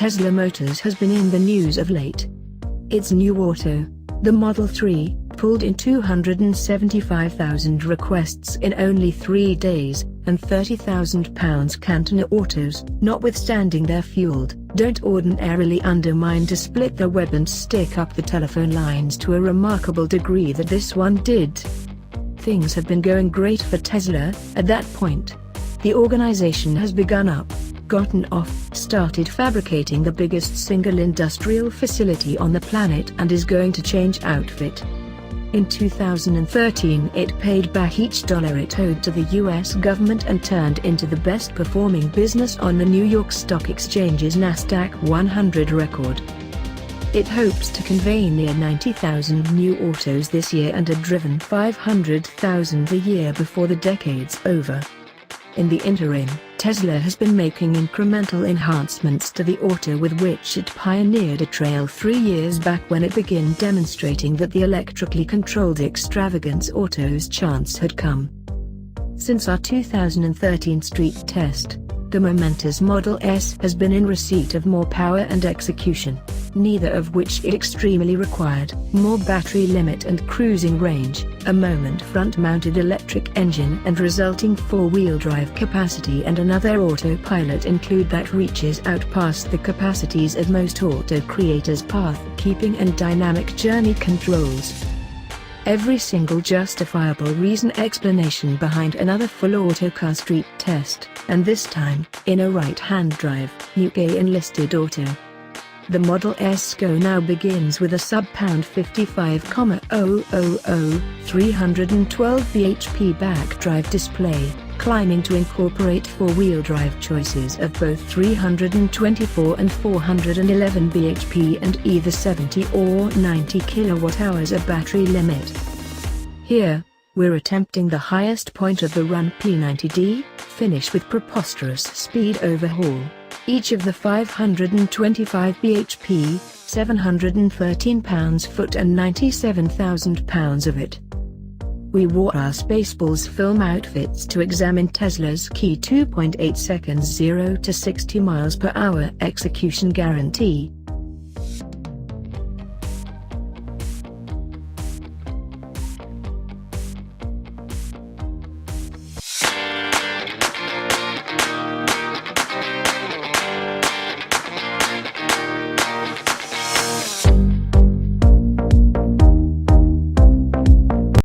Tesla Motors has been in the news of late. Its new auto, the Model 3, pulled in 275,000 requests in only 3 days, and £30,000 cantina autos, notwithstanding they're fueled, don't ordinarily undermine to split the web and stick up the telephone lines to a remarkable degree that this one did. Things have been going great for Tesla. At that point, the organization has gotten off, started fabricating the biggest single industrial facility on the planet and is going to change outfit. In 2013 it paid back each dollar it owed to the US government and turned into the best performing business on the New York Stock Exchange's Nasdaq 100 record. It hopes to convey near 90,000 new autos this year and had driven 500,000 a year before the decade's over. In the interim, Tesla has been making incremental enhancements to the auto with which it pioneered a trail 3 years back when it began demonstrating that the electrically controlled extravagance auto's chance had come. Since our 2013 street test, the momentous Model S has been in receipt of more power and execution, neither of which it extremely required: more battery limit and cruising range, a moment front-mounted electric engine and resulting four-wheel drive capacity, and another autopilot include that reaches out past the capacities of most auto creators' path-keeping and dynamic journey controls. Every single justifiable explanation behind another full autocar street test, and this time, in a right-hand drive, UK enlisted auto. The Model S Go now begins with a sub-pound 55,000, 312 bhp back-drive display, climbing to incorporate four-wheel drive choices of both 324 and 411 bhp and either 70 or 90 kWh of battery limit. Here, we're attempting the highest point of the run P90D, finish with preposterous speed overhaul. Each of the 525 bhp, 713 pounds-foot and 97,000 pounds of it. We wore our Spaceballs film outfits to examine Tesla's key 2.8 seconds 0 to 60 miles per hour execution guarantee.